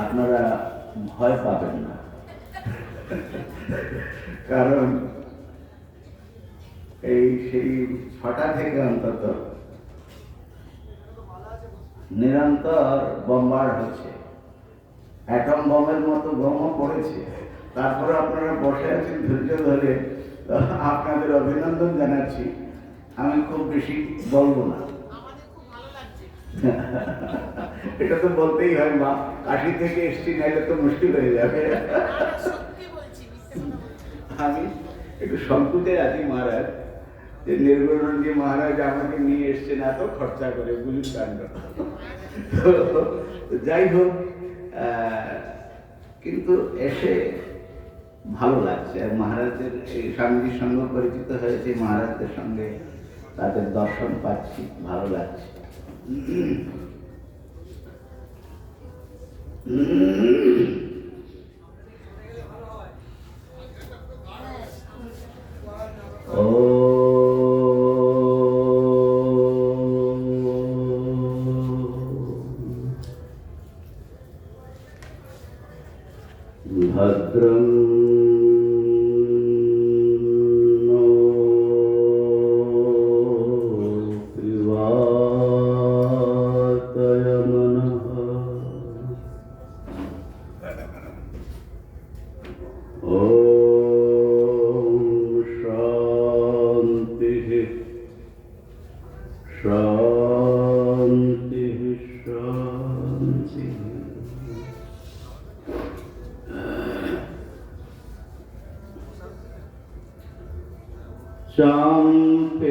আপনারা ভয় পাবেন না, কারণ এই সেই 6টা থেকে অন্তত নিরন্তর বোমবার্ড হচ্ছে, অ্যাটম বমের মতো বোমও পড়েছে। তারপরে আপনারা বসে আছেন ধৈর্য ধরে, আপনাদের অভিনন্দন জানাচ্ছি। আমি খুব বেশি বলবো না। এটা তো বলতেই হয়, মা কাশি থেকে এসছি, নাইলে তো মুশকিল হয়ে যাবে। আমি একটু সংকুচে আছি মহারাজ, যে নির্গুণজি মহারাজ আমাকে নিয়ে এসছেন এত খরচা করে, বুঝুন কাণ্ড। যাই হোক, কিন্তু এসে ভালো লাগছে। আর মহারাজদের এই স্বামীজির সঙ্গে পরিচিত হয়েছে, মহারাজদের সঙ্গে তাদের দর্শন পাচ্ছি, ভালো লাগছে। ভদ্রং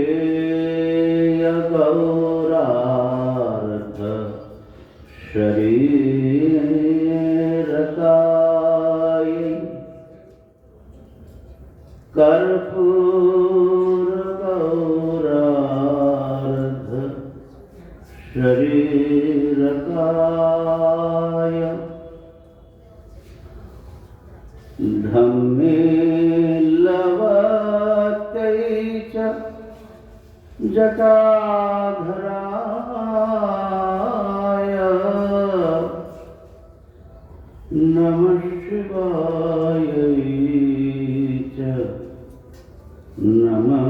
चाम्पेय गौरार्थ शरीरकाय कर्पूर गौरार्थ शरीरकाय धम्मे जटाधराय नमः शिवाय च नमः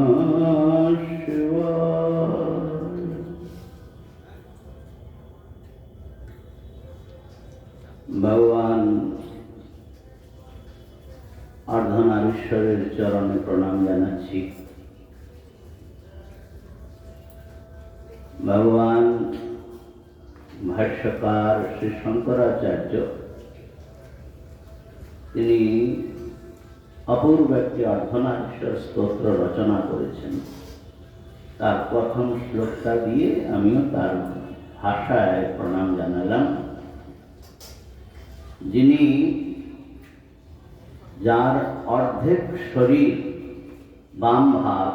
शिवाय। भगवान अर्धनारीश्वरेर चरणे प्रणाम जानाচ্ছি। भगवान भाष्यकार श्री शंकराचार्य তিনি অপূর্ব একটি অর্ধনারীশ্বর স্তোত্র রচনা করেছেন। তার প্রথম শ্লোকটা দিয়ে আমিও তার ভাষায় প্রণাম জানালাম। যিনি, যার অর্ধেক শরীর বাম ভাগ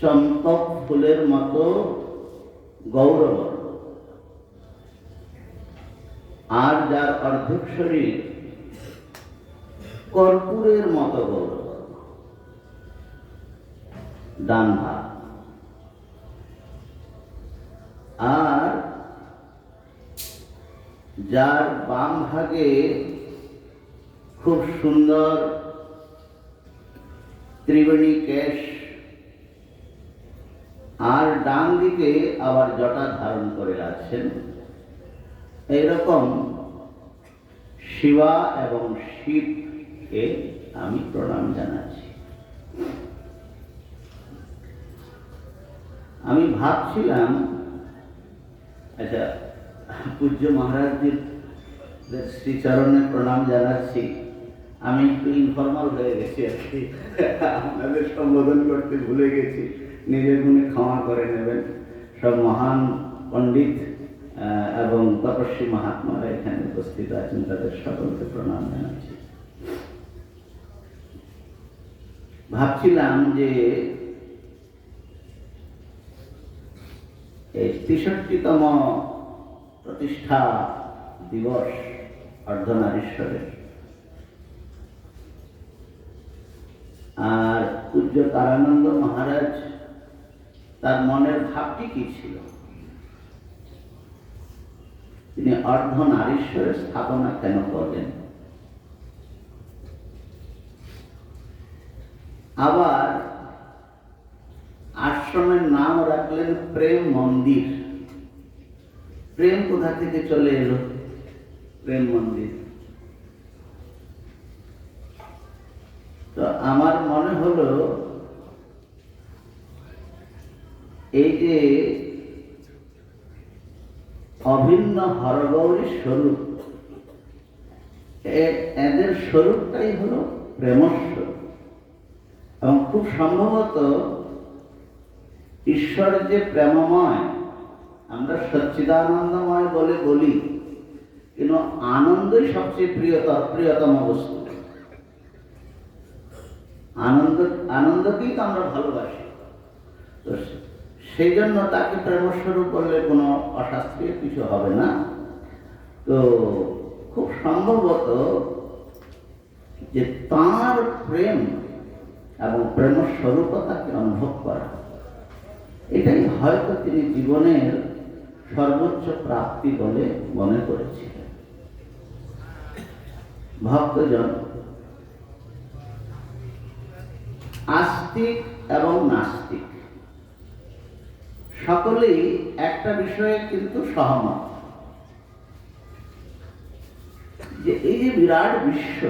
চম্পক ফুলের মতো গৌরবর্ণ, আর যার অর্ধেক শরীর কর্পূরের মতো গৌরবর্ণ, ডান ভাগ। আর যার বাম ভাগে খুব সুন্দর ত্রিবেণী কেশ, আর ডান দিকে আবার জটা ধারণ করে আছেন, এইরকম শিবা এবং শিবকে আমি প্রণাম জানাচ্ছি। আমি ভাবছিলাম, আচ্ছা, পূজ্য মহারাজজির শ্রীচরণে প্রণাম জানাচ্ছি। আমি একটু ইনফর্মাল হয়ে গেছি আর কি, আপনাদের সম্বোধন করতে ভুলে গেছি, নিজের গুণে ক্ষমা করে নেবেন। সব মহান পণ্ডিত এবং তপস্বী মহাত্মারা এখানে উপস্থিত আছেন, তাদের সকলকে প্রণাম জানাচ্ছি। ভাবছিলাম যে এই 63তম প্রতিষ্ঠা দিবস অর্ধনারীশ্বরের, আর পূজ্য তারানন্দ মহারাজ তার মনের ভাবটি কি ছিল। তিনি অর্ধনারীশ্বরের স্থাপনা কেন করলেন? আবার আশ্রমের নাম রাখলেন প্রেম মন্দির। প্রেম কোথা থেকে চলে এলো? প্রেম মন্দির। তো আমার মনে হলো এই যে অভিন্ন হরগৌরী স্বরূপ, এদের স্বরূপটাই হলো প্রেমস্বর। এবং খুব সম্ভবত ঈশ্বর যে প্রেমময়, আমরা সচ্চিদানন্দময় বলে বলি, কিন্তু আনন্দই সবচেয়ে প্রিয়তম বস্তু। আনন্দকেই তো আমরা ভালোবাসি। তো সেই জন্য তাকে প্রেমস্বরূপ বললে কোনো অশাস্ত্রীয় কিছু হবে না। তো খুব সম্ভবত যে তাঁর প্রেম এবং প্রেমস্বরূপতাকে অনুভব করা, এটাই হয়তো তিনি জীবনের সর্বোচ্চ প্রাপ্তি বলে মনে করেছিলেন। ভক্তজন, আস্তিক এবং নাস্তিক সকলেই একটা বিষয়ে কিন্তু সহমত, যে এই যে বিরাট বিশ্ব,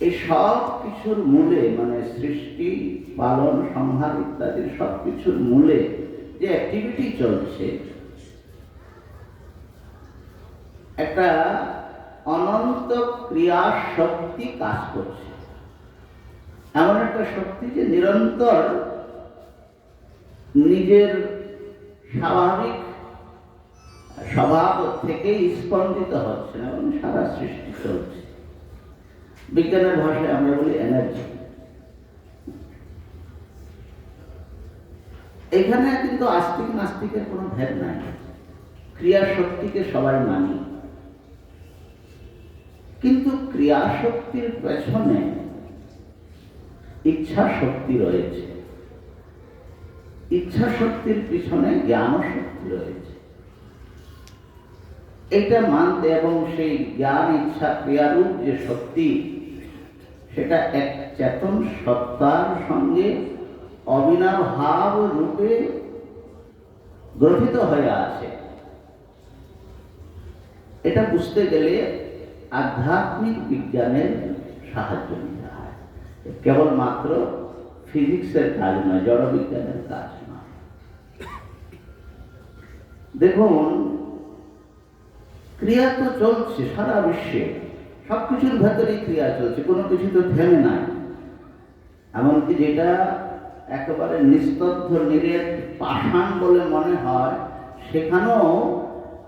এই সব কিছুর মূলে, মানে সৃষ্টি, পালন, সংহার ইত্যাদি সব কিছুর মূলে যে অ্যাক্টিভিটি চলছে, একটা অনন্ত ক্রিয়া শক্তি কাজ করছে। এমন একটা শক্তি যে নিরন্তর নিজের স্বাভাবিক স্বভাব থেকেই স্পন্দিত হচ্ছে এবং সারা সৃষ্টি চলছে। বিজ্ঞানের ভাষায় আমরা বলি এনার্জি। এখানে কিন্তু আস্তিক নাস্তিকের কোনো ভেদ নাই, ক্রিয়া শক্তিকে সবাই মানি। কিন্তু ক্রিয়া শক্তির পেছনে ইচ্ছা শক্তি রয়েছে, ইচ্ছা শক্তির পিছনে জ্ঞান শক্তি রয়েছে। এটা মানতে, এবং সেই জ্ঞান, ইচ্ছা, ক্রিয়ারূপ যে শক্তি, সেটা এক চেতন সত্তার সঙ্গে অবিনাভাব রূপে গ্রথিত হয়ে আছে, এটা বুঝতে গেলে আধ্যাত্মিক বিজ্ঞানের সাহায্য নিতে হয়। কেবলমাত্র ফিজিক্সের কাজ নয়, জড় বিজ্ঞানের কাজ নয়। দেখুন, ক্রিয়া তো চলছে সারা বিশ্বে, সবকিছুর ভেতরেই ক্রিয়া চলছে, কোনো কিছু তো থেমে নাই। এমনকি যেটা একেবারে নিস্তব্ধ নিরেট পাষাণ বলে মনে হয়, সেখানেও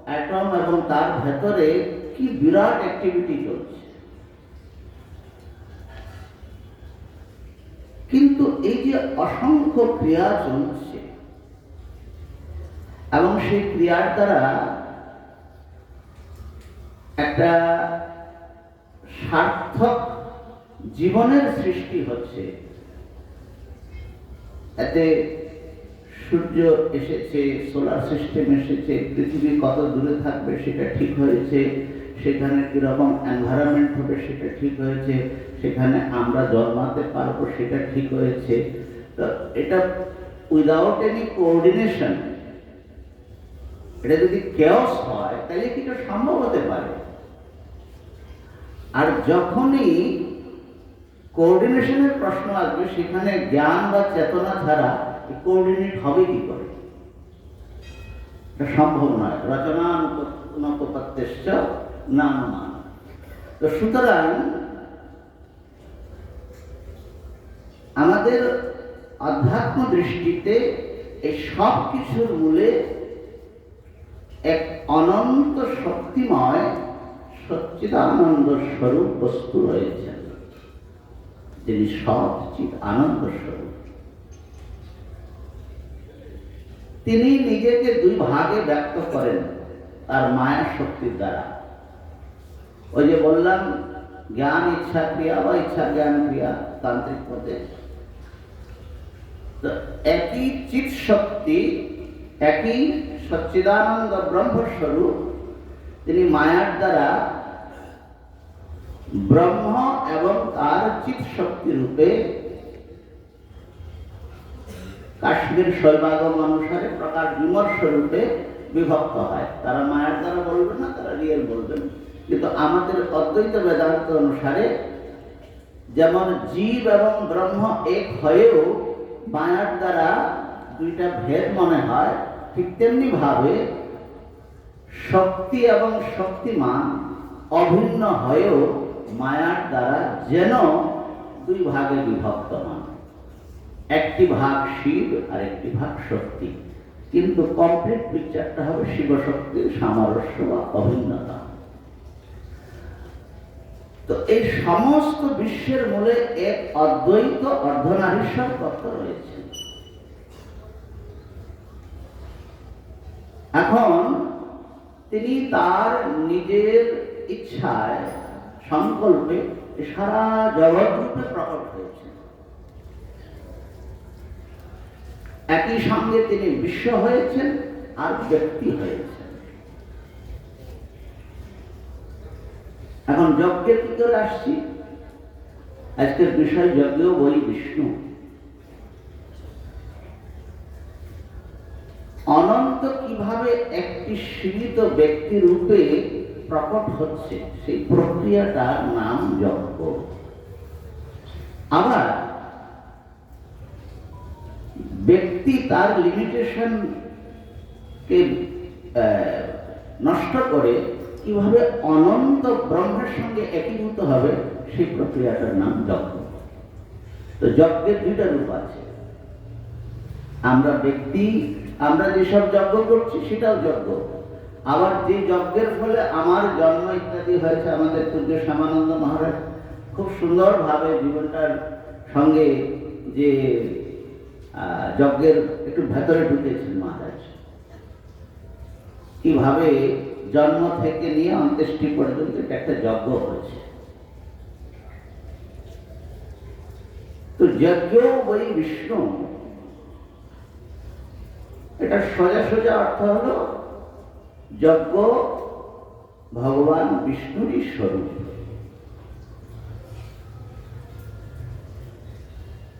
অ্যাটম এবং তার ভেতরে কি বিরাট অ্যাক্টিভিটি চলছে। কিন্তু এই যে অসংখ্য ক্রিয়া চলছে, এবং সেই ক্রিয়ার দ্বারা একটা সার্থক জীবনের সৃষ্টি হচ্ছে। এতে সূর্য এসেছে, সোলার সিস্টেম এসেছে, পৃথিবী কত দূরে থাকবে সেটা ঠিক হয়েছে, সেখানে কিরকম এনভায়রনমেন্ট হবে সেটা ঠিক হয়েছে, সেখানে আমরা জন্মাতে পারবো সেটা ঠিক হয়েছে। তো এটা উইদাউট এনি কোঅর্ডিনেশন, এটা যদি কেওস হয় তাহলে কি এটা সম্ভব হতে পারে? আর যখনই কোঅর্ডিনেশনের প্রশ্ন আসবে, সেখানে জ্ঞান বা চেতনা ছাড়া কোঅর্ডিনেট হবে কি করে? এটা সম্ভব নয়। রচনানুপত্তিশ্চ নানুমান। তো সুতরাং আমাদের আধ্যাত্ম দৃষ্টিতে এই সব কিছুর মূলে এক অনন্ত শক্তিময় সচ্চিদানন্দ স্বরূপ বস্তু রয়েছেন, যিনি সচ্চিদ আনন্দ স্বরূপ। তিনি নিজেকে দুই ভাগে ব্যক্ত করেন তার মায়া শক্তির দ্বারা। ওই যে বললাম, জ্ঞান ইচ্ছা ক্রিয়া বা ইচ্ছা জ্ঞান ক্রিয়া তান্ত্রিক পদে, তো একই চিৎ শক্তি, একই সচ্চিদানন্দ ব্রহ্মস্বরূপ, তিনি মায়ার দ্বারা ব্রহ্ম এবং তার চিৎ শক্তি রূপে কাশ্মীর শৈবাগম অনুসারে প্রকাশ বিমর্ষ রূপে বিভক্ত হয়। তারা মায়ার দ্বারা বলবেন না, তারা রিয়েল বলবেন। কিন্তু আমাদের অদ্বৈত বেদান্ত অনুসারে যেমন জীব এবং ব্রহ্ম এক হয়েও মায়ার দ্বারা দুইটা ভেদ মনে হয়, ঠিক তেমনি ভাবে শক্তি এবং শক্তিমান অভিন্ন হয়েও মায়ার দ্বারা যেন দুই ভাগে বিভক্ত হন। একটি ভাগ শিব আর একটি ভাগ শক্তি, কিন্তু কমপ্লিট পিকচারটা হবে শিবশক্তির সামরস্য বা অভিন্নতা। তো এই সমস্ত বিশ্বের মূলে এক অদ্বৈত অর্ধনারীশ্বর তত্ত্ব রয়েছে। এখন তিনি তার নিজের ইচ্ছায় সংকল্পে সারা জগৎ রূপে প্রকট হয়েছেন। একই সঙ্গে তিনি বিশ্ব হয়েছেন আর ব্যক্তি হয়েছেন। এখন যজ্ঞের কি করে আসছি? আজকের বিষয় যজ্ঞ বই বিষ্ণু। অনন্ত কিভাবে একটি সীমিত ব্যক্তি রূপে প্রকট হচ্ছে, সেই প্রক্রিয়াটার নাম যজ্ঞ। আবার ব্যক্তি তার লিমিটেশন কে নষ্ট করে কিভাবে অনন্ত ব্রহ্মের সঙ্গে একীভূত হবে, সেই প্রক্রিয়াটার নাম যজ্ঞ। তো যজ্ঞের দুইটা রূপ আছে। আমরা ব্যক্তি, আমরা যেসব যজ্ঞ করছি সেটাও যজ্ঞ। আবার যে যজ্ঞের ফলে আমার জন্ম ইত্যাদি হয়েছে, আমাদের পূজ্য শ্যামানন্দ মহারাজ খুব সুন্দরভাবে জীবনটার সঙ্গে যে যজ্ঞের একটু ভেতরে ঢুকেছেন মহারাজ, কিভাবে জন্ম থেকে নিয়ে অন্ত্যেষ্টি পর্যন্ত এটা একটা যজ্ঞ হয়েছে। তো যজ্ঞ বই বিষ্ণু, এটা সোজা সোজা অর্থ হলো যজ্ঞ ভগবান বিষ্ণুরই স্বরূপ।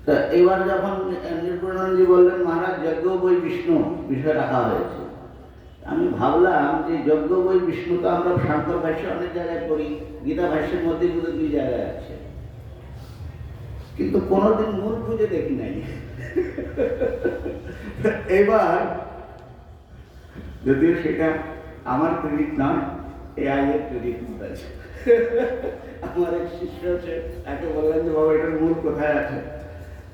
তা এবার যখন নির্গুণানন্দজি বললেন মহারাজ যজ্ঞ বই বিষ্ণু বিষয় রাখা হয়েছে, আমি ভাবলাম যে যজ্ঞ বই বিষ্ণু তো আমরা শাঙ্কর ভাষ্যে অনেক জায়গায় পড়ি, গীতা ভাষ্যের মধ্যে কিন্তু দুই জায়গায় আছে, কিন্তু কোনোদিন মূল খুঁজে দেখি নাই। এবার যদিও সেটা আমার ক্রেডিট নয়, এআই এর ক্রেডিট আছে। আমার এক শিষ্য আছে, তাকে বললেন যে বাবা এটার মূল কোথায় আছে,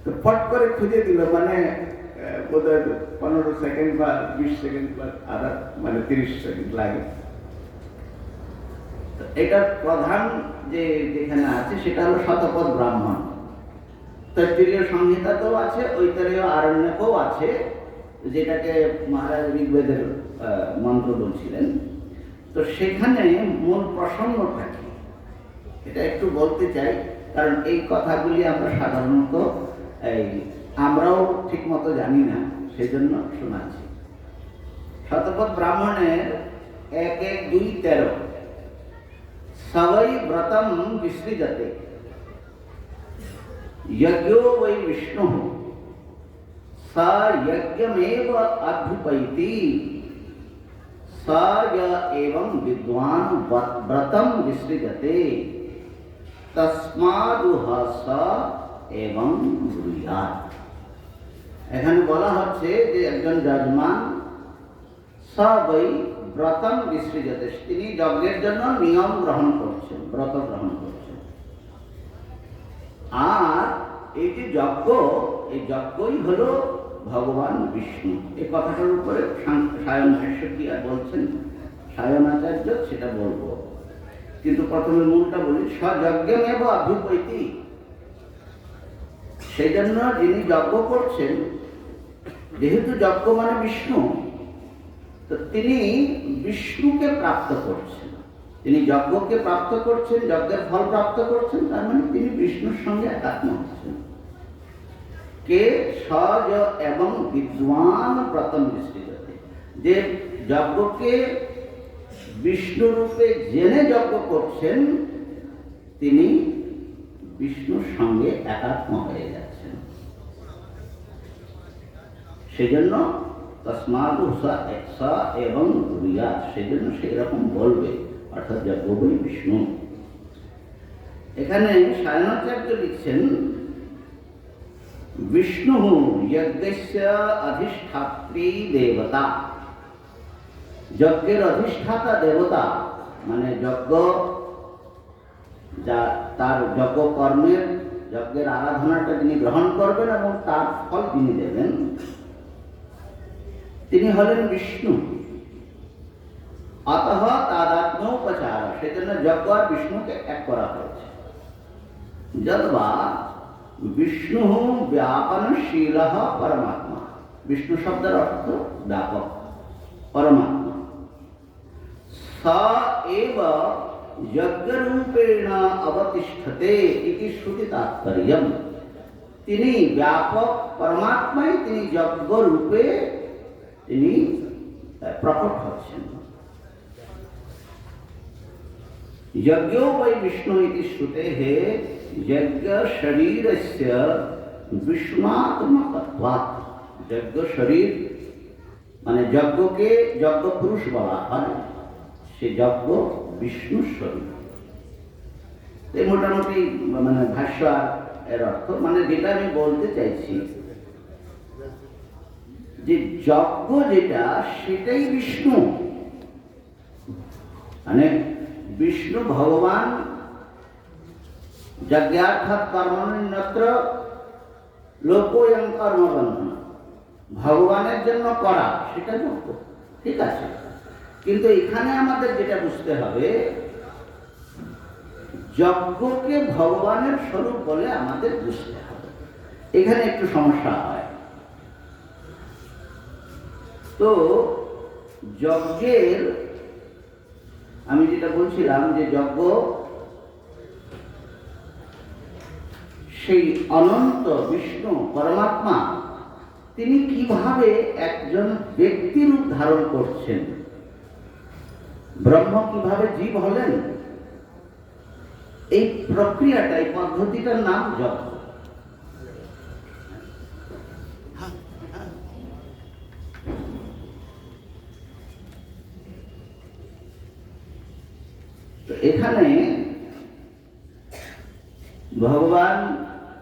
তো ফট করে খুঁজে দিল, মানে বোধহয় 15 সেকেন্ড বা 20 সেকেন্ড বা আধা, মানে 30 সেকেন্ড লাগে। এটার প্রধান যে যেখানে আছে সেটা হলো শতপথ ব্রাহ্মণ। তৈত্তিরীয় সংহিতাতেও আছে, ঐতরেয় আরণ্যকেও আছে, যেটাকে মহারাজ ঋগ্বেদের মন্ত্র বলছিলেন। তো সেখানে মূল প্রসঙ্গটা কি এটা একটু বলতে চাই, কারণ এই কথাগুলি আমরা সাধারণত আমরাও ঠিক মতো জানি না, সেই জন্য শোনাচ্ছি। শতপথ ব্রাহ্মণের 1-1-2-13 সবই ব্রতম বিসৃজতে यज्ञो वै विष्णु स यज्ञमेव अभ्युपैति स य एवं विद्वान व्रतम विसृजते तस्मादुह स एवं ब्रूयात्। এখানে বলা হচ্ছে যে একজন যজমান স বৈ ব্রতম বিসৃজতে, তিনি যজ্ঞের জন্য নিয়ম গ্রহণ করছেন, ব্রত গ্রহণ করছেন। আর এই যে যজ্ঞ, এই যজ্ঞই হলো ভগবান বিষ্ণু। এই কথাটার উপরে সায়ন ভাষ্য কি আর বলছেন সায়নাচার্য, সেটা বলবো, কিন্তু প্রথমে মূলটা বলি। স্বযজ্ঞমেব অভ্যুপৈতি, সেই জন্য যিনি যজ্ঞ করছেন, যেহেতু যজ্ঞ মানে বিষ্ণু, তো তিনি বিষ্ণুকে প্রাপ্ত করছেন। তিনি যজ্ঞকে প্রাপ্ত করছেন, যজ্ঞের ফল প্রাপ্ত করছেন, তার মানে তিনি বিষ্ণুর সঙ্গে একাত্ম হচ্ছেন। কে সজ এবং বিদ্বান ব্রতম বিসৃজতে, যে যজ্ঞকে বিষ্ণু রূপে জেনে যজ্ঞ করছেন, তিনি বিষ্ণুর সঙ্গে একাত্ম হয়ে যাচ্ছেন। সেজন্য তসমাদু স এবং রিয়া, সেজন্য সেই রকম বলবে, অর্থাৎ যজ্ঞ বই বিষ্ণু। এখানে সায়নাচার্য লিখছেন, বিষ্ণু যজ্ঞস্য অধিষ্ঠাত্রী দেবতা। যজ্ঞের অধিষ্ঠাতা দেবতা মানে যজ্ঞ, যা তার যজ্ঞ কর্মের, যজ্ঞের আরাধনাটা তিনি গ্রহণ করবেন এবং তার ফল তিনি দেবেন, তিনি হলেন বিষ্ণু। অতঃ তাদাত্ম্যোপচার, সেজন্য যজ্ঞ আর বিষ্ণুকে এক করা হয়েছে। যদ্বা বিষ্ণু ব্যাপনশীল পরমাত্মা, বিষ্ণু শব্দের অর্থ ব্যাপক, পরমাত্মা। স এব যজ্ঞরূপেণ অবতিষ্ঠতে ইতি শ্রুতি তাৎপর্যম। তিনি ব্যাপক পরমাত্মাই তিনি যজ্ঞ রূপে তিনি প্রকট হচ্ছেন। যজ্ঞ বৈ বিষ্ণু ইতি শ্রুতেঃ যজ্ঞ শরীরস্য বিষ্ণুত্মকত্বাৎ। যজ্ঞ শরীর মানে যজ্ঞকে যজ্ঞ পুরুষ বলা হয়, সে যজ্ঞ বিষ্ণুর শরীর। এই মোটামুটি মানে ভাষ্য আর এর অর্থ, মানে যেটা আমি বলতে চাইছি যে যজ্ঞ যেটা সেটাই বিষ্ণু, মানে বিষ্ণু ভগবান যজ্ঞার্থাৎ কর্মণ্যত্র লোকোয়ং কর্মবন্ধন, ভগবানের জন্য করা সেটা যজ্ঞ, ঠিক আছে। কিন্তু এখানে আমাদের যেটা বুঝতে হবে, যজ্ঞকে ভগবানের স্বরূপ বলে আমাদের বুঝতে হবে। এখানে একটু সমস্যা হয়। তো যজ্ঞের আমি যেটা বলছিলাম যে যজ্ঞ সেই অনন্ত বিষ্ণু পরমাত্মা তিনি কিভাবে একজন ব্যক্তি রূপ ধারণ করছেন, ব্রহ্ম কিভাবে জীব হলেন, এই প্রক্রিয়াটা, এই পদ্ধতিটার নাম যজ্ঞ। এখানে ভগবান,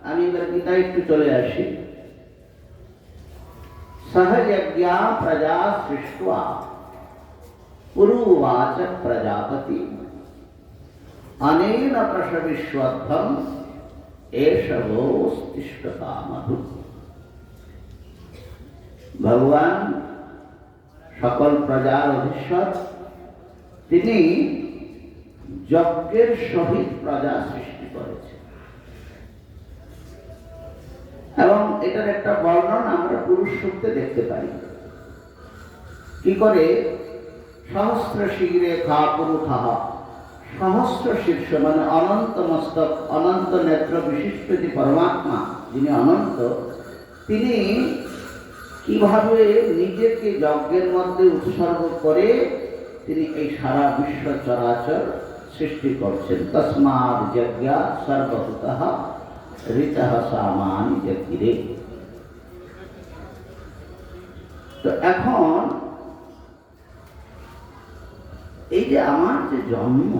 আমি এবার গীতায় একটু চলে আসি, সহযজ্ঞা প্রজা সৃष्ट्वा পুরুবাচ প্রজাপতি অনেন প্রসবিষ্বধ্বম এষবোস্তিষ্ঠকামধু। ভগবান সকল প্রজার অধীশ্বর, তিনি যজ্ঞের সহিত প্রজা সৃষ্টি করেছে। এবং এটার একটা বর্ণন আমরা পুরুষ সূক্তে দেখতে পাই। কি করে? সহস্র শিরে খা পুরুষাহ, সহস্র শীর্ষ মানে অনন্ত মস্তক, অনন্ত নেত্র বিশিষ্ট যে পরমাত্মা যিনি অনন্ত, তিনি কিভাবে নিজেকে যজ্ঞের মধ্যে উৎসর্গ করে তিনি এই সারা বিশ্ব চরাচর সৃষ্টি করছেন। তস্মাৎ যজ্ঞা সর্বভূতঃ ঋতঃ সামানি যজ্ঞিরে। তো এখন এই যে আমার যে জন্ম,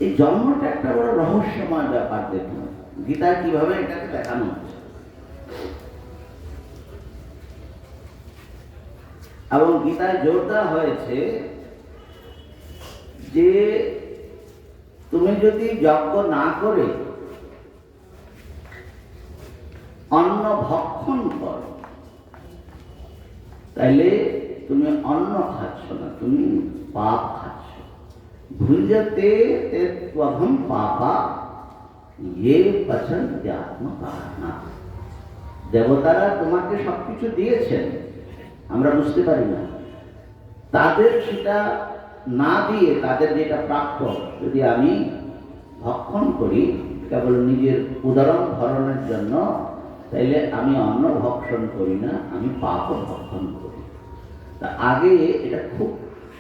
এই জন্মটা একটা বড় রহস্যময় ব্যাপার। দেখুন গীতায় কিভাবে এটাকে দেখানো হচ্ছে। এবং গীতায় জোর দেওয়া হয়েছে যে তুমি যদি যজ্ঞ না করে অন্ন ভক্ষণ করো, তাইলে তুমি অন্ন খাচ্ছ না, তুমি পাপ খাচ্ছ। ভুঞ্জতে তেত্বহম পাপা ইয়ে পচন্তি আত্মকারণা। দেবতারা তোমাকে সবকিছু দিয়েছেন, আমরা বুঝতে পারি না। তাদের সেটা না দিয়ে, তাদের যেটা প্রাপ্য যদি আমি ভক্ষণ করি কেবল নিজের উদাহরণ ধরনের জন্য, তাইলে আমি অন্ন ভক্ষণ করি না, আমি পাপও ভক্ষণ করি। তা আগে এটা খুব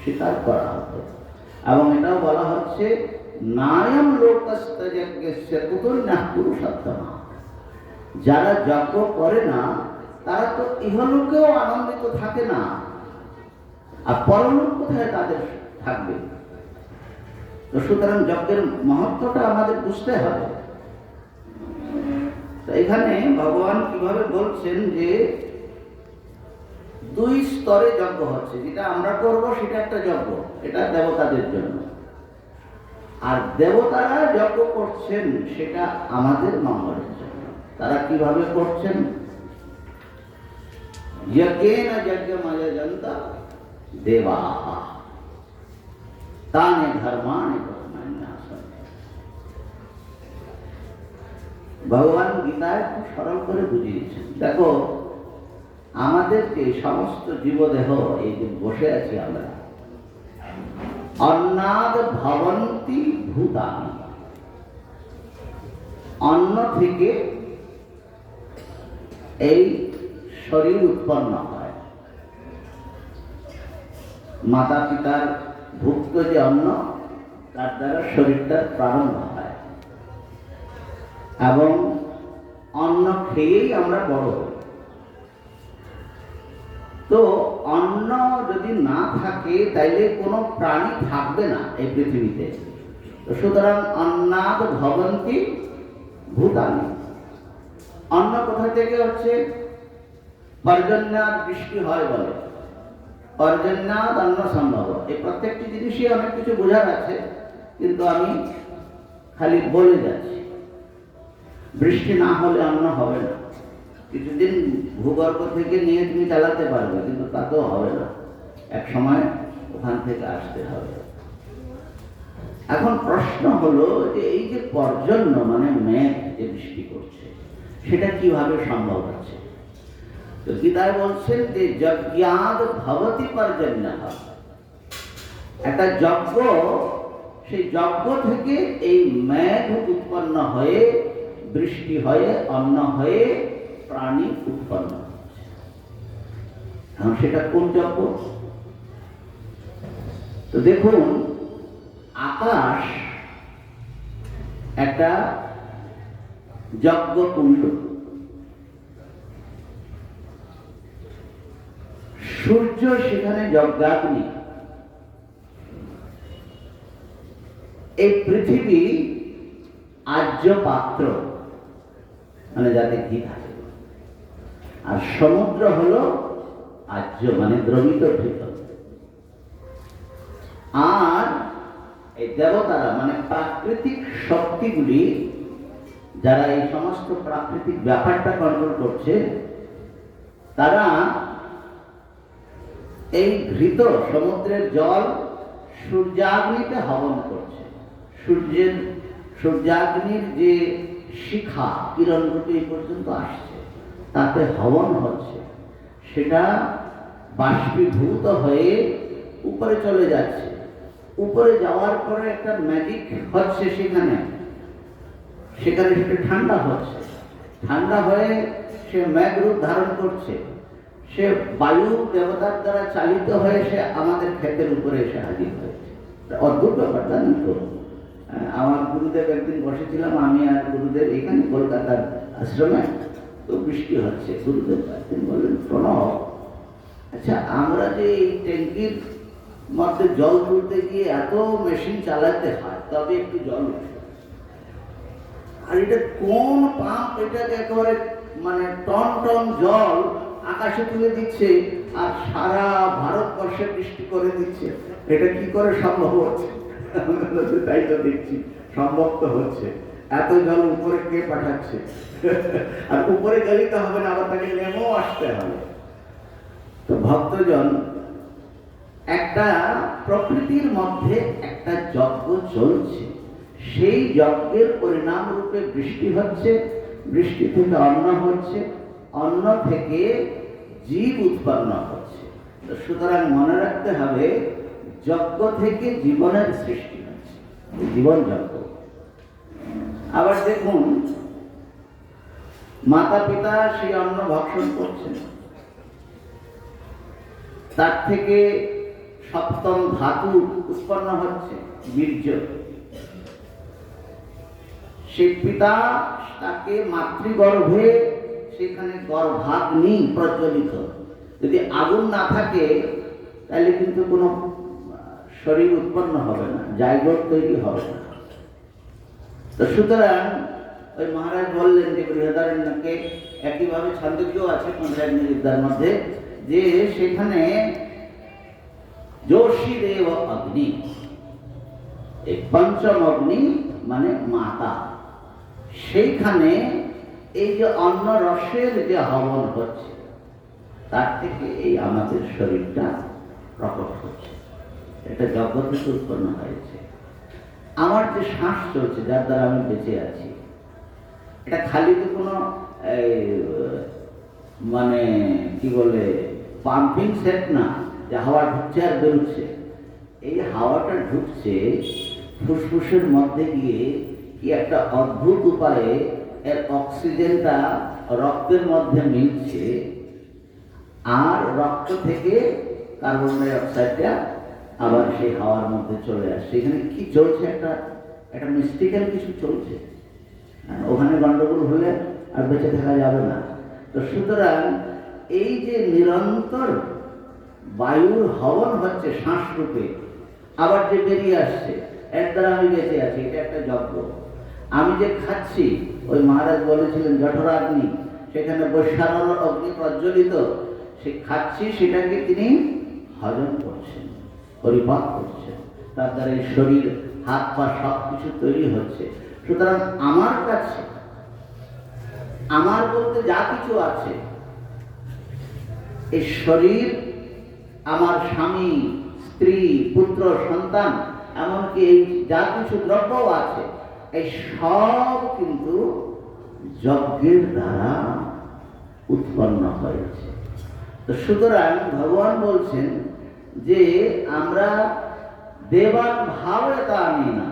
স্বীকার করা হতো, এবং এটাও বলা হচ্ছে নায়ম লোকস্যজ্ঞস্য কুতুর্ন্যাহ পুরুষোত্তমা। যারা যজ্ঞ করে না তারা তো ইহলোকেও আনন্দিত থাকে না, আর পরলোক কোথায় তাদের থাকবে? তো সুতরাং যজ্ঞের মহত্বটা আমাদের বুঝতে হবে। তো এখানে ভগবান কিভাবে বলছেন যে দুই স্তরে যজ্ঞ হচ্ছে, যেটা আমরা করব সেটা একটা যজ্ঞ, এটা দেবতাদের জন্য, আর দেবতারা যজ্ঞ করছেন সেটা আমাদের মঙ্গলের জন্য। তারা কিভাবে করছেন? যজ্ঞেন যজ্ঞময়জন্ত দেবাঃ তানি ধর্মাণি পরমান্যাসন। ভগবান গীতায় খুব সরল করে বুঝিয়েছেন। দেখো, আমাদের যে সমস্ত জীবদেহ এই যে বসে আছি আমরা, অন্নাদ ভবন্তি ভূতানি, অন্ন থেকে এই শরীর উৎপন্ন হয়। মাতা পিতার ভুক্ত যে অন্ন, তার দ্বারা শরীরটার প্রারম্ভ হয়, এবং অন্ন খেয়েই আমরা বড় হই। তো অন্ন যদি না থাকে তাইলে কোনো প্রাণী থাকবে না এই পৃথিবীতে। তো সুতরাং অন্নাদ ভবন্তি ভূতানি। অন্ন কোথা থেকে হচ্ছে? পর্জন্যাদ, বৃষ্টি হয় বলে, পর্জন্যাদ অন্ন সম্ভব। এই প্রত্যেকটি জিনিসই অনেক কিছু বোঝার আছে, কিন্তু আমি খালি বলে যাচ্ছি। বৃষ্টি না হলে অন্ন হবে না। কিছুদিন ভূগর্ভ থেকে নিয়ে তুমি চালাতে পারবে, কিন্তু তাতেও হবে না, এক সময় ওখান থেকে আসতে হবে। এখন প্রশ্ন হলো যে এই যে পর্জন্য মানে মেঘ যে বৃষ্টি করছে, সেটা কিভাবে সম্ভব হচ্ছে? তো গীতায় বলছেন যে যজ্ঞাদ ভবতি পর্জন্যঃ। একটা যজ্ঞ, সেই যজ্ঞ থেকে এই মেঘ উৎপন্ন হয়ে, বৃষ্টি হয়ে, অন্ন হয়ে প্রাণী উৎপন্ন হচ্ছে। এখন সেটা কোন যজ্ঞ? তো দেখুন, আকাশ একটা যজ্ঞ কুণ্ড, সূর্য সেখানে যজ্ঞাগ্নি, এই পৃথিবী আজ্য পাত্র, মানে যাতে ঘি থাকে, আর সমুদ্র হলো আজ্য মানে দ্রবিত ঘৃত। আর এই দেবতারা মানে প্রাকৃতিক শক্তিগুলি, যারা এই সমস্ত প্রাকৃতিক ব্যাপারটা কন্ট্রোল করছে, তারা এই ঘৃত সমুদ্রের জল সূর্যাগ্নিতে হবন করছে। সূর্যাগ্নির যে শিখা কিরণ রূপে এই পর্যন্ত আসছে, তাতে হবন হচ্ছে, সেটা বাষ্পীভূত হয়ে উপরে চলে যাচ্ছে। উপরে যাওয়ার পরে একটা ম্যাজিক হচ্ছে, সেখানে সেটা ঠান্ডা হচ্ছে, ঠান্ডা হয়ে সে মেঘ রূপ ধারণ করছে। সে বায়ু দেবতার দ্বারা চালিত হয়ে সে আমাদের ক্ষেতের উপরে এসে হাজির হয়েছে। অদ্ভুত ব্যাপার, জানেন তো? আমার গুরুদেব একদিন বসেছিলাম, আমি আর গুরুদেব এখানে কলকাতার আশ্রমে, তো বৃষ্টি হচ্ছে। গুরুদেব একদিন বললেন, প্রণব, আচ্ছা আমরা যে এই ট্যাঙ্কির মধ্যে জল তুলতে গিয়ে এত মেশিন চালাতে হয়, তবে একটু জল উঠে, আর এটা কোন পাম্প এটাকে একেবারে মানে টন টন জল আকাশে তুলে দিচ্ছে আর সারা ভারতবর্ষে বৃষ্টি করে দিচ্ছে, এটা কি করে সম্ভব হচ্ছে? তাই তো দেখছি, সম্ভব তো হচ্ছে। এত জল উপরে কে পাঠাচ্ছে? আর উপরে গেলেই তো হবে না, আবার তাকে নেমেও আসতে হবে। তো ভক্তজন, একটা প্রকৃতির মধ্যে একটা যজ্ঞ চলছে, সেই যজ্ঞের পরিণাম রূপে বৃষ্টি হচ্ছে, বৃষ্টি থেকে অন্ন হচ্ছে, অন্ন থেকে জীব উৎপন্ন হচ্ছে। তো সুতরাং মনে রাখতে হবে, যজ্ঞ থেকে জীবনের সৃষ্টি হচ্ছে, জীবন যজ্ঞ। আবার দেখুন, মাতা পিতা সেই অন্ন ভক্ষণ করছেন, তার থেকে সপ্তম ধাতু উৎপন্ন হচ্ছে, বীর্য। সে পিতা তাকে মাতৃগর্ভে, সেখানে গর্ভাগ্নি প্রজ্বলিত। যদি আগুন না থাকে তাহলে কিন্তু কোনো শরীর উৎপন্ন হবে না, জায়গোট তৈরি হবে না। তো সুতরাং ওই মহারাজ বললেন যে বৃহদারণ্যকে, একইভাবে ছন্দজ্ঞও আছে পঞ্চাগ্নি বিদ্যার মধ্যে, যে সেখানে যোশী দেব অগ্নি, এই পঞ্চম অগ্নি মানে মাতা, সেইখানে এই যে অন্ন রসের যে হবন হচ্ছে, তার থেকে এই আমাদের শরীরটা প্রকট হচ্ছে। এটা যজ্ঞ থেকে উৎপন্ন হয়েছে। আমার যে শ্বাস চলছে, যার দ্বারা আমি বেঁচে আছি, এটা খালি তো কোনো মানে কি বলে পাম্পিং সেট না, যে হাওয়া ঢুকছে আর বেরোচ্ছে। এই হাওয়াটা ঢুকছে ফুসফুসের মধ্যে গিয়ে, কি একটা অদ্ভুত উপায়ে এর অক্সিজেনটা রক্তের মধ্যে মিলছে, আর রক্ত থেকে কার্বন ডাই অক্সাইডটা আবার সেই হাওয়ার মধ্যে চলে আসছে। এখানে কি চলছে, একটা মিস্টিক্যাল কিছু চলছে। ওখানে গন্ডগোল হলে আর বেঁচে থাকা যাবে না। তো সুতরাং এই যে নিরন্তর বায়ুর হবন হচ্ছে শ্বাস রূপে, আবার যে বেরিয়ে আসছে, এর দ্বারা আমি বেঁচে আছি, এটা একটা যজ্ঞ। আমি যে খাচ্ছি, ওই মহারাজ বলেছিলেন জঠরাগ্নি, সেখানে বৈশ্বানর অগ্নি প্রজ্বলিত, সে খাচ্ছি, সেটাকে তিনি হজম করছেন, পরিপাক করছেন, তার দ্বারা এই শরীর, হাত পা সব কিছু তৈরি হচ্ছে। সুতরাং আমার কাছে, আমার বলতে যা কিছু আছে, এই শরীর, আমার স্বামী, স্ত্রী, পুত্র, সন্তান, এমনকি এই যা কিছু দ্রব্যও আছে, এই সব কিন্তু যজ্ঞের দ্বারা উৎপন্ন হয়েছে। তো সুতরাং ভগবান বলছেন যে আমরা দেবান ভাবে তা আনি না,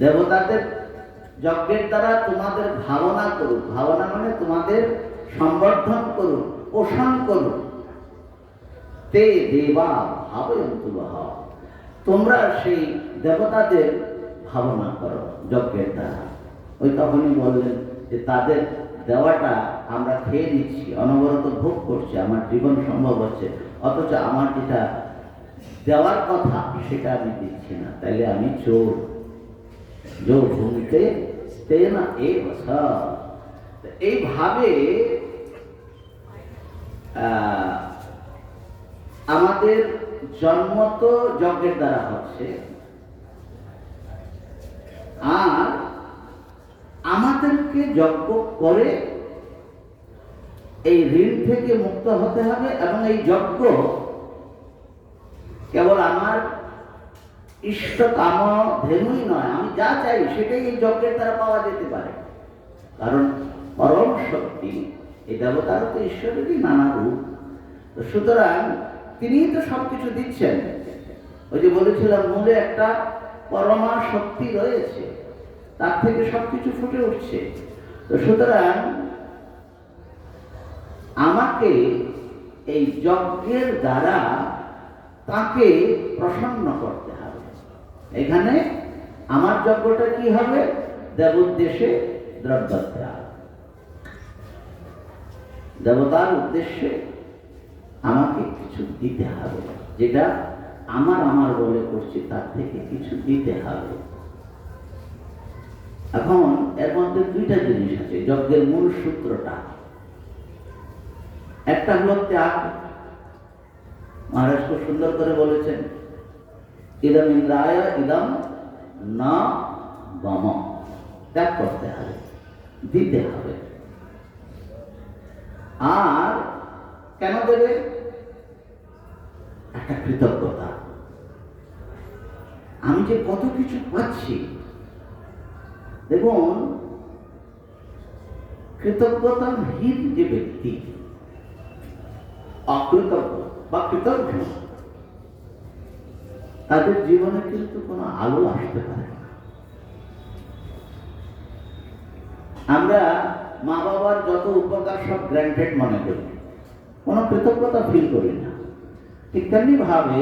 দেবতাদের যজ্ঞের দ্বারা তোমাদের ভাবনা করুক, ভাবনা মানে তোমাদের সম্বর্ধন করুক, পোষণ করুক। তে দেবা ভাবয়ন্তু বহ, তোমরা সেই দেবতাদের ভাবনা করো যজ্ঞের দ্বারা। ওই তখনই বললেন যে তাদের দেওয়াটা আমরা খেয়ে নিচ্ছি, অনবরত ভোগ করছি, আমার জীবন সম্ভব হচ্ছে, অথচ আমার যেটা দেওয়ার কথা সেটা আমি দিচ্ছি না, তাইলে আমি চোর। जो भूमिते तेना एव स। এইভাবে আমাদের জন্ম তো যজ্ঞের দ্বারা হচ্ছে, আর আমাদেরকে যজ্ঞ করে এই ঋণ থেকে মুক্ত হতে হবে। এবং এই যজ্ঞ কেবল আমার ইষ্ট কাম ধেনুই নয়, আমি যা চাই সেটাই এই যজ্ঞের দ্বারা পাওয়া যেতে পারে। কারণ পরম শক্তি, এই দেবতারও তো ঈশ্বরেরই নানা রূপ। সুতরাং তিনি তো সবকিছু দিচ্ছেন। ওই যে বলেছিলাম, মূলে একটা পরমা শক্তি রয়েছে, তার থেকে সবকিছু ফুটে উঠছে। তো সুতরাং আমাকে এই যজ্ঞের দ্বারা তাকে প্রসন্ন করতে হবে। এখানে আমার যজ্ঞটা কি হবে? দেবোদ্দেশে দ্রব্যত্যাগ, দেবতার উদ্দেশ্যে আমাকে কিছু দিতে হবে, যেটা আমার বলে করছি তার থেকে কিছু দিতে হবে। এখন এর মধ্যে দুইটা জিনিস আছে যজ্ঞের মূল সূত্রটা। একটা হলো ত্যাগ। মহারাজ খুব সুন্দর করে বলেছেন, ইদম ইন্দ্রায় ইদম না বম, ত্যাগ করতে হবে, দিতে হবে। আর কেন দেবে? একটা কৃতজ্ঞতা। আমি যে কত কিছু পাচ্ছি, দেখুন কৃতজ্ঞতাহীন যে ব্যক্তি, অকৃতজ্ঞ বা কৃতজ্ঞ, তাদের জীবনে কিন্তু কোনো আলো আসতে পারে না। আমরা মা বাবার যত উপকার সব গ্র্যান্টেড মনে করি, কোনো কৃতজ্ঞতা ফিল করি না। ঠিক তেমনি ভাবে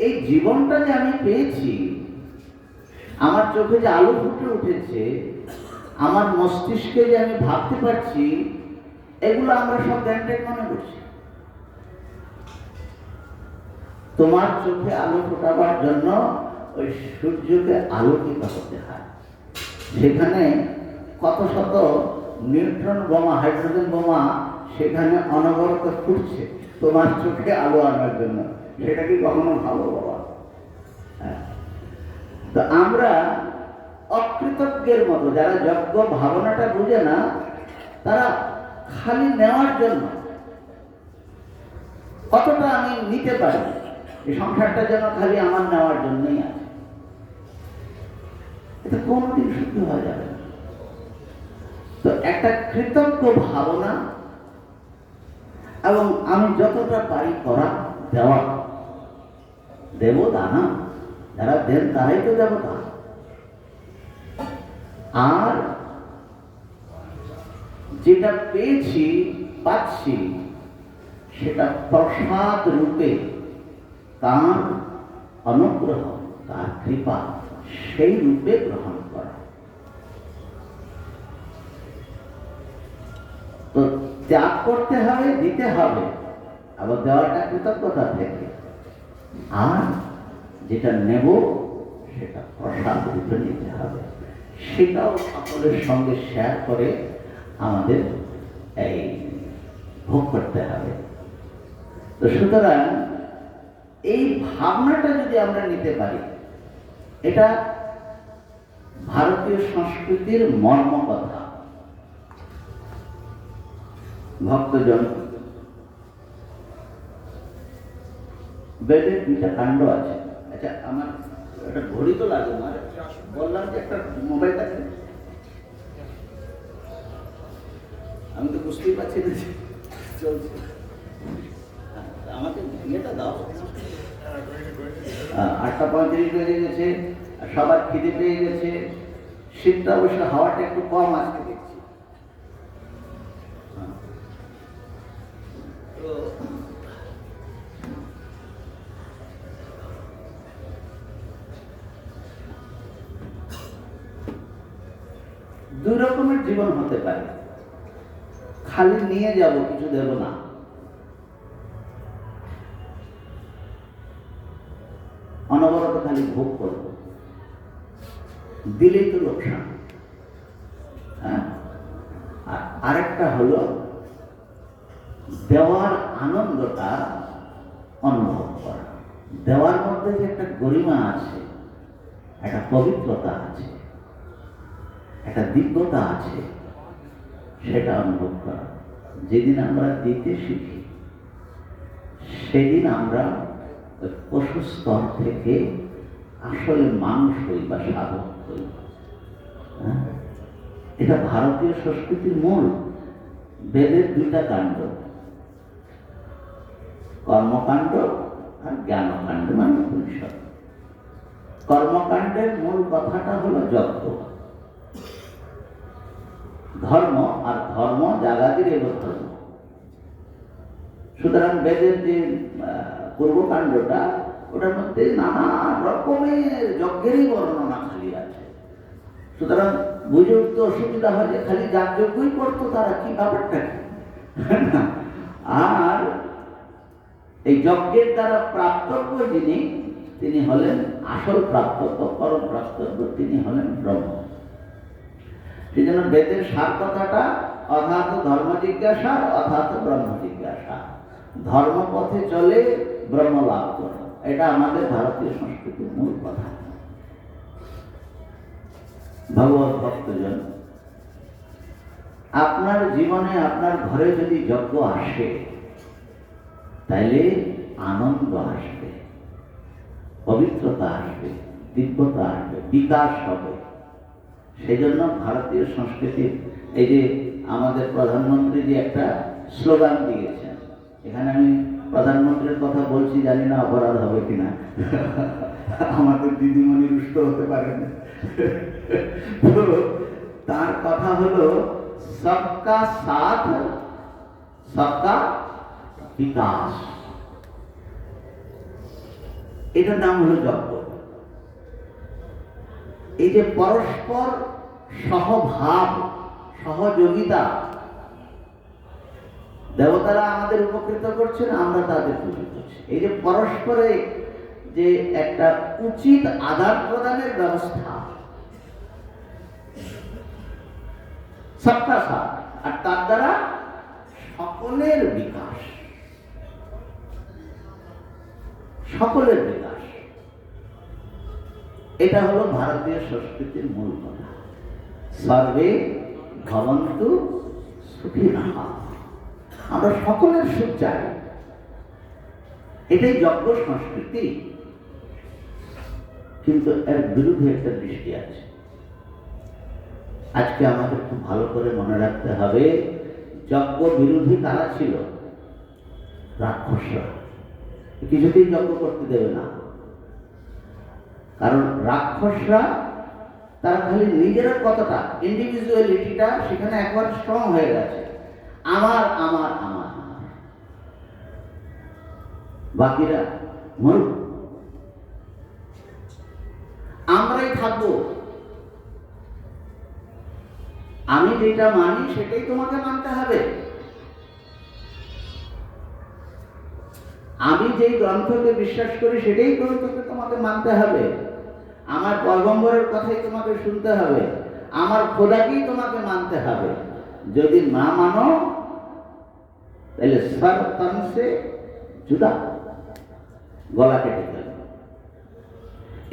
এই জীবনটা যে আমি পেয়েছি, আমার চোখে যে আলো ফুটে উঠেছে, আমার মস্তিষ্কে যে আমি ভাবতে পারছি, এগুলো আমরা সব গ্যারান্টেড মনে করছি। তোমার চোখে আলো ফোটাবার জন্য ওই সূর্যকে আলোকিত হতে হয়। সেখানে কত শত নিউট্রন বোমা, হাইড্রোজেন বোমা সেখানে অনবরত ফুটছে তোমার চোখে আলো আনার জন্য। সেটা কি কখনো ভালো বাবা? হ্যাঁ। তো আমরা অকৃতজ্ঞের মতো, যারা যজ্ঞ ভাবনাটা বুঝে না, তারা খালি নেওয়ার জন্য কতটা আমি নিতে পারি, এই সংসারটা যেন খালি আমার নেওয়ার জন্যই আছে, এটা কোনদিন সুখী হওয়া যাবে না। তো একটা কৃতজ্ঞ ভাবনা এবং আমি যতটা পারি করা, দেওয়া, দেবদানা, যারা দেন তারাই তো দেবতা। আর যেটা পেয়েছি, পাচ্ছি, সেটা প্রসাদ রূপে তার অনুগ্রহ, তার কৃপা, সেই রূপে গ্রহণ করা। তো ত্যাগ করতে হবে, দিতে হবে, আবার দেওয়াটা কৃতজ্ঞতা থেকে। আর যেটা নেব সেটা প্রসাদ রূপে নিতে হবে, সেটাও সকলের সঙ্গে শেয়ার করে আমাদের এই ভোগ করতে হবে। তো সুতরাং এই ভাবনাটা যদি আমরা নিতে পারি, এটা ভারতীয় সংস্কৃতির মর্ম কথা। ভক্তজন, বেদের দুইটা কাণ্ড আছে। আচ্ছা, আমার একটা ঘড়ি তো লাগে, আমার বললাম যে একটা মোবাইল আছে, আমি তো বুঝতেই পারছি না চলছে। আমাকে ইয়েটা দাও। 8:35 বেজে গেছে, সবার খিদে পেয়ে গেছে। শীতটা অবশ্য, হাওয়াটা একটু কম আজকে দেখছি। তো দুই রকমের জীবন হতে পারে। খালি নিয়ে যাব, কিছু দেব না। অনবরত খালি ভোগ করব, দিলেই তো লোকসান। হ্যাঁ। আর আরেকটা হলো দেওয়ার আনন্দটা অনুভব করা। দেওয়ার মধ্যে যে একটা গরিমা আছে, একটা পবিত্রতা আছে, একটা দিব্যতা আছে, সেটা অনুভব করা। যেদিন আমরা দিতে শিখি, সেদিন আমরা পশু স্তর থেকে আসলে মানুষ হই বা সাধক হই। এটা ভারতীয় সংস্কৃতির মূল। বেদের দুইটা কাণ্ড, কর্মকাণ্ড আর জ্ঞানকাণ্ড, মানে উপনিষদ। কর্মকাণ্ডের মূল কথাটা হলো যজ্ঞ, ধর্ম, আর ধর্ম জাগাতির এব ধর্ম। সুতরাং বেদের যে পূর্বকাণ্ডটা, ওটার মধ্যে নানা রকমের যজ্ঞেরই বর্ণনা খালি আছে। সুতরাং বুঝে উঠতে অসুবিধা হয় যে খালি যাগযজ্ঞই করতো তারা, কি ব্যাপারটা। আর এই যজ্ঞের দ্বারা প্রাপ্তব্য যিনি, তিনি হলেন আসল প্রাপ্তব্য, পরম প্রাপ্তব্য, তিনি হলেন ব্রহ্ম। সেই জন্য বেদের সার কথাটা অথাৎ ধর্ম জিজ্ঞাসা, অথাৎ ব্রহ্ম জিজ্ঞাসা। ধর্মপথে চলে ব্রহ্ম লাভ করে, এটা আমাদের ভারতীয় সংস্কৃতির মূল কথা। ভগবত ভক্তজন, আপনার জীবনে, আপনার ঘরে যদি যজ্ঞ আসে, তাইলে আনন্দ আসবে, পবিত্রতা আসবে, দিব্যতা আসবে, বিকাশ হবে। সেই জন্য ভারতীয় সংস্কৃতির এই যে আমাদের প্রধানমন্ত্রী যে একটা স্লোগান দিয়েছেন, এখানে আমি প্রধানমন্ত্রীর কথা বলছি, জানি না অপরাধ হবে কিনা, আমাদের দিদিমণি রুষ্ট হতে পারেন। তো তার কথা হলো সবকা সাথ, সবকা বিকাশ। এটার নাম হলো যজ্ঞ। এই যে পরস্পর সহভাব, সহযোগিতা, দেবতারা আমাদের উপকৃত করছেন, আমরা তাদের পুজো করছি। এই যে পরস্পরে যে একটা উচিত আদান প্রদানের ব্যবস্থা, সবকা সাথ, আর তার দ্বারা সকলের বিকাশ, সকলের বিকাশ, এটা হলো ভারতীয় সংস্কৃতির মূল কথা। সর্বে ভবন্তু সুখিনঃ, আমরা সকলের সুখ চাই, এটাই যজ্ঞ সংস্কৃতি। কিন্তু এর বিরুদ্ধে একটা দৃষ্টি আছে। আজকে আমাদের খুব ভালো করে মনে রাখতে হবে, যজ্ঞ বিরোধী কারা ছিল? রাক্ষসরা। কিছুতেই যজ্ঞ করতে দেবে না, কারণ রাক্ষসরা তারা খালি নিজেরা কতটা ইন্ডিভিজুয়ালিটিটা সেখানে একবার স্ট্রং হয়ে গেছে, আমার আমার আমার, বাকিরা মরুক, আমরাই থাকবো, আমি যেটা মানি সেটাই তোমাকে মানতে হবে, আমি যেই গ্রন্থকে বিশ্বাস করি সেটাই গ্রন্থকে তোমাকে মানতে হবে, আমার পয়গম্বরের কথাই তোমাকে শুনতে হবে, আমার খোদাকেই তোমাকে মানতে হবে। যদি না মানো তাহলে সর তন সে জুদা, গলা কেটে গেল।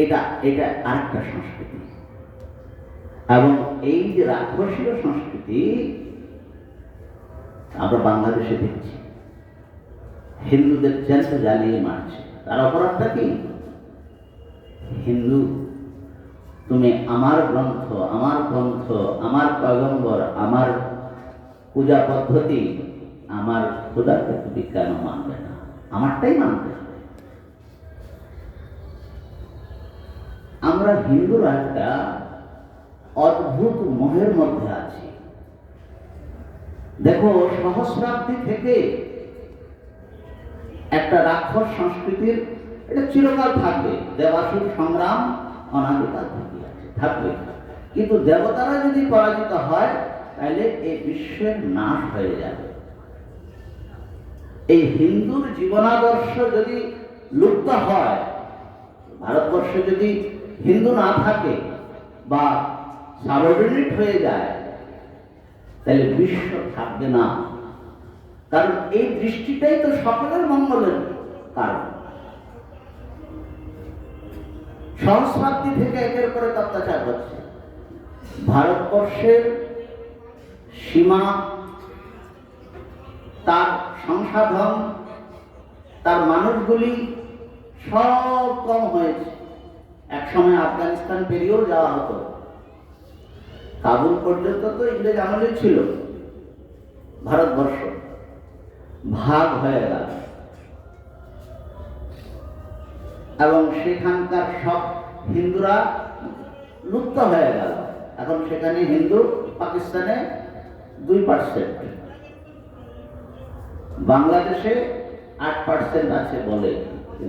এটা এটা আরেকটা সংস্কৃতি। এবং এই যে রাক্ষসীয় সংস্কৃতি আমরা বাংলাদেশে দেখছি, হিন্দুদের জ্যান্ত জ্বালিয়ে মারছে। তার অপরাধটা কি? হিন্দু, তুমি আমার গ্রন্থ, আমার পয়গম্বর, আমার পূজা পদ্ধতি, আমার খোদাকে তুমি কেন মানবে না? আমারটাই মানবে। আমরা হিন্দুরা একটা অদ্ভুত মোহের মধ্যে আছি। দেখো, সহস্রাব্দী থেকে একটা রাক্ষস সংস্কৃতির এটা চিরকাল থাকবে। দেবাসুর সংগ্রাম অনাদিকাল থেকে আছে, থাকবে। কিন্তু দেবতারা যদি পরাজিত হয় তাহলে এই বিশ্বের নাশ হয়ে যাবে। এই হিন্দুর জীবনাদর্শ যদি লুপ্ত হয়, ভারতবর্ষে যদি হিন্দু না থাকে বা সাবঅর্ডিনেট হয়ে যায়, তাহলে বিশ্ব থাকবে না। কারণ এই দৃষ্টিটাই তো সকলের মঙ্গলের কারণ। সহস্রাব্দী থেকে একের পর এক অত্যাচার হচ্ছে। ভারতবর্ষের সীমা, তার সংসাধন, তার মানুষগুলি সব কম হয়েছে। একসময় আফগানিস্তান পেরিয়েও যাওয়া হতো, কাবুল পর্যন্ত তো ইংরেজ আমলে ছিল। ভারতবর্ষ ভাগ হয়ে গেল এবং সেখানকার সব হিন্দুরা লুপ্ত হয়ে গেল। এখন সেখানে হিন্দু পাকিস্তানে 2%, বাংলাদেশে 8% আছে বলে,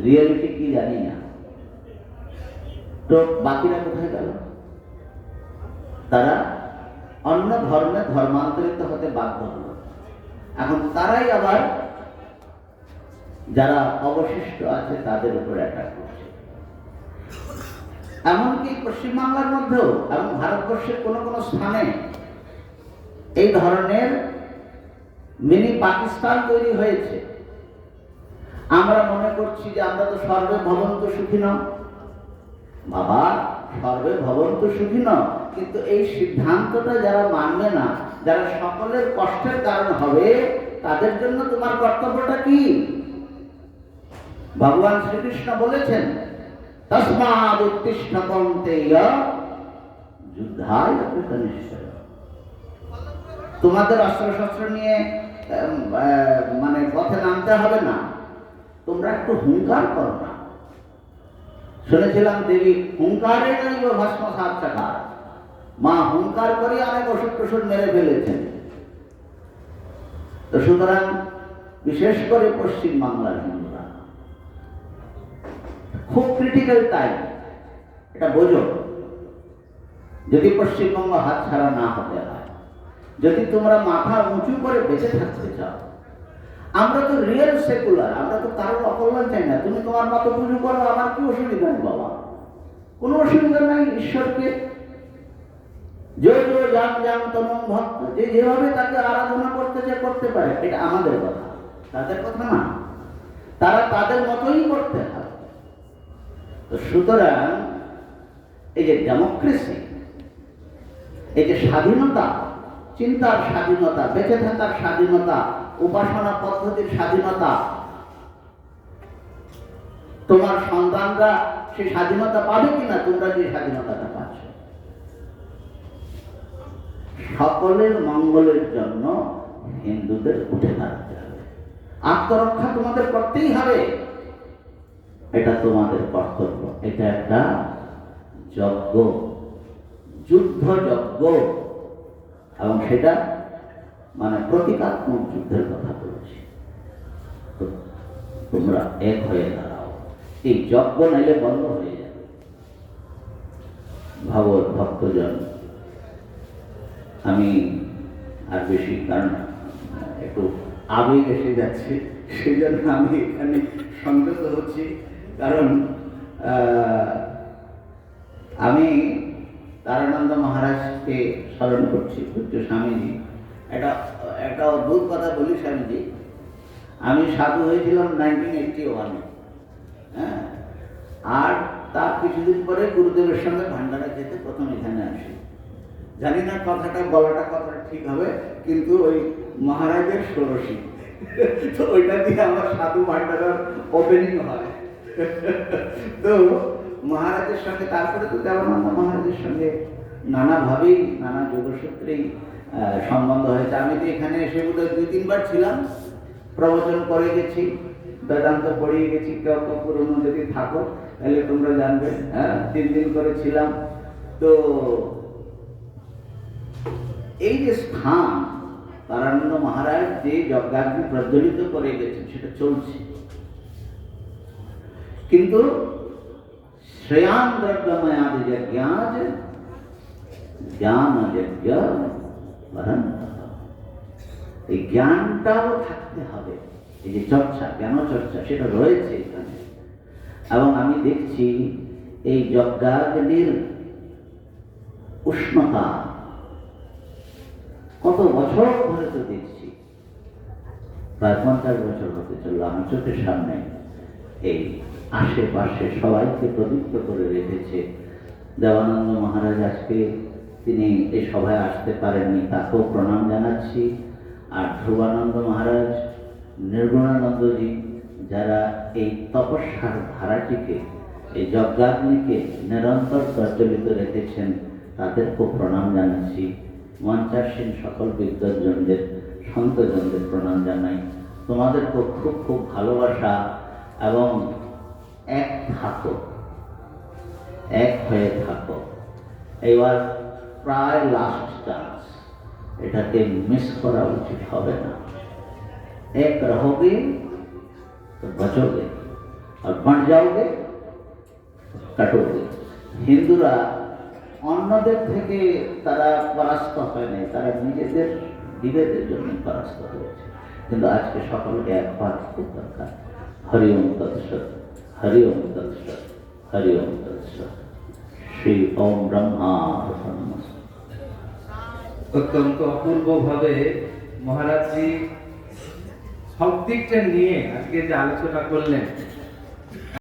রিয়েলিটি কি জানি না। তো বাকিরা কোথায় গেল? তারা অন্য ধর্মে ধর্মান্তরিত হতে বাধ্য হল। এখন তারাই আবার যারা অবশিষ্ট আছে তাদের উপর অ্যাটাক করছে। এমনকি পশ্চিমবাংলার মধ্যেও এবং ভারতবর্ষের কোন কোন স্থানে এই ধরনের মিনি পাকিস্তান তৈরি হয়েছে। আমরা মনে করছি যে আমরা তো সর্বে ভবন্তু সুখিনঃ। বাবা, সর্বে ভবন্তু সুখিনঃ, কিন্তু এই সিদ্ধান্তটা যারা মানবে না, যারা সকলের কষ্টের কারণ হবে, তাদের জন্য তোমার কর্তব্যটা কি? ভগবান শ্রীকৃষ্ণ বলেছেন, তস্মাদ উত্তিষ্ঠ কৌন্তেয় যুদ্ধায় কৃতনিশ্চয়। তোমাদের অস্ত্রশস্ত্র নিয়ে মানে পথে নামতে হবে না, তোমরা একটু হুঙ্কার করো না। শুনেছিলাম দেবী হুঙ্কারে নইব ভস্ম সাতটাকার, মা হুঙ্কার করে অনেক ওষুধ টষুধ মেরে ফেলেছেন। তো সুতরাং বিশেষ করে পশ্চিম বাংলার হিন্দুরা খুব ক্রিটিক্যাল টাইম, এটা বোঝো। যদি পশ্চিমবঙ্গ হাতছাড়া না হতে হয়, যদি তোমরা মাথা উঁচু করে বেঁচে থাকতে চাও, আমরা তো রিয়েল সেকুলার, আমরা তো কারোর অকল্যাণ চাই না। তুমি তোমার মতো পুজো করো, আমার কি অসুবিধা নেই বাবা, কোনো অসুবিধা নাই। ঈশ্বরকে জয় জয় জাম জাম তনম ভক্ত, যে যেভাবে তাকে আরাধনা করতে চায় করতে পারে, এটা আমাদের কথা, তাদের কথা না। তারা তাদের মতোই করতে হবে। তো সুতরাং এই যে ডেমোক্রেসি, এই যে স্বাধীনতা, চিন্তার স্বাধীনতা, বেঁচে থাকার স্বাধীনতা, উপাসনা পদ্ধতির স্বাধীনতা, তোমার সন্তানরা সেই স্বাধীনতা পাবে কিনা, তোমরা যে স্বাধীনতাটা পাচ্ছ, সকলের মঙ্গলের জন্য হিন্দুদের উঠে দাঁড়াতে হবে। আত্মরক্ষা তোমাদের করতেই হবে, এটা তোমাদের কর্তব্য। এটা একটা যজ্ঞ, যুদ্ধ যজ্ঞ, এবং সেটা মানে প্রতীকাত্মক যুদ্ধের কথা বলছি। তো তোমরা এক হয়ে দাঁড়াও, এই যজ্ঞ নাইলে বন্ধ হয়ে যাবে। ভাগবত ভক্তজন, আমি আর বেশি, কারণ একটু আবেগ এসে যাচ্ছে, সেই জন্য আমি এখানে সংযত হচ্ছি। কারণ আমি তারানন্দ মহারাজকে স্মরণ করছি, পূজ্য স্বামীজি। একটা অদ্ভুত কথা বলি স্বামীজি, আমি সাধু হয়েছিলাম 1981-এ, হ্যাঁ, আর তার কিছুদিন পরে গুরুদেবের সঙ্গে ভান্ডারা যেতে প্রথম এখানে আসি। জানি না কথাটা ঠিক হবে, কিন্তু ওই মহারাজের ষোড়শী, তো ওইটা দিয়ে আমার সাধু ভান্ডারার ওপেনিং হয়। তো মহারাজের সঙ্গে, তারপরে তো দেবানন্দ মহারাজের সঙ্গে নানাভাবেই, নানা যোগসূত্রেই সম্বন্ধ হয়েছে। আমি তো এখানে এসে বোধহয় 2-3 বার ছিলাম, প্রবচন করে গেছি, বেদান্ত পড়িয়ে গেছি। কেউ পুরনো যদি থাকো তাহলে তোমরা জানবে, হ্যাঁ, 3 দিন করে ছিলাম। তো এই যে স্থান, তারানন্দ মহারাজ যে যজ্ঞাগ্নি প্রজ্বলিত করে গেছেন, সেটা চলছে। কিন্তু শ্রেয়ান দ্রব্যময়াদি যজ্ঞাজ জ্ঞান যজ্ঞ বরং, এই জ্ঞানটাও থাকতে হবে। এই যে চর্চা, জ্ঞান চর্চা, সেটা রয়েছে এখানে। এবং আমি দেখছি এই যজ্ঞাগ্নির উষ্ণতা কত বছর ধরে তো দেখছি, প্রায় 50 বছর হতে চলল। আমার চোখের সামনে এই আশেপাশে সবাইকে প্রদীপ্ত করে রেখেছে। দেবানন্দ মহারাজ আজকে তিনি এই সভায় আসতে পারেননি, তাকেও প্রণাম জানাচ্ছি। আর ধ্রুবানন্দ মহারাজ, নির্গুণানন্দজি, যারা এই তপস্যার ধারাটিকে, এই যজ্ঞাগ্নিকে নিরন্তর প্রজ্বলিত রেখেছেন, তাদেরকেও প্রণাম জানাচ্ছি। মঞ্চাসীন সকল বিদ্বজ্জনদের, সন্তজনদের প্রণাম জানাই। তোমাদেরকেও খুব খুব ভালোবাসা, এবং এক থাকো, এক হয়ে থাকো। এবার প্রায় লাস্ট চান্স, এটাকে মিস করা উচিত হবে না। এক রहोगे तो बचोगे, और बन जाओगे तो कटोगे। হিন্দুরা অন্যদের থেকে তারা পরাস্ত হয় নাই, তারা নিজেদের বিভেদের জন্য পরাস্ত হয়েছে। কিন্তু আজকে সকলকে একবার খুব দরকার। হরি ওম তৎসৎ, হরি ওম তৎসৎ, হরি ওম তৎসৎ। শ্রী ওম ব্রহ্মার্পণমস্তু। অত্যন্ত অপূর্বভাবে মহারাজজি সব দিকটা নিয়ে আজকে যে আলোচনা করলেন,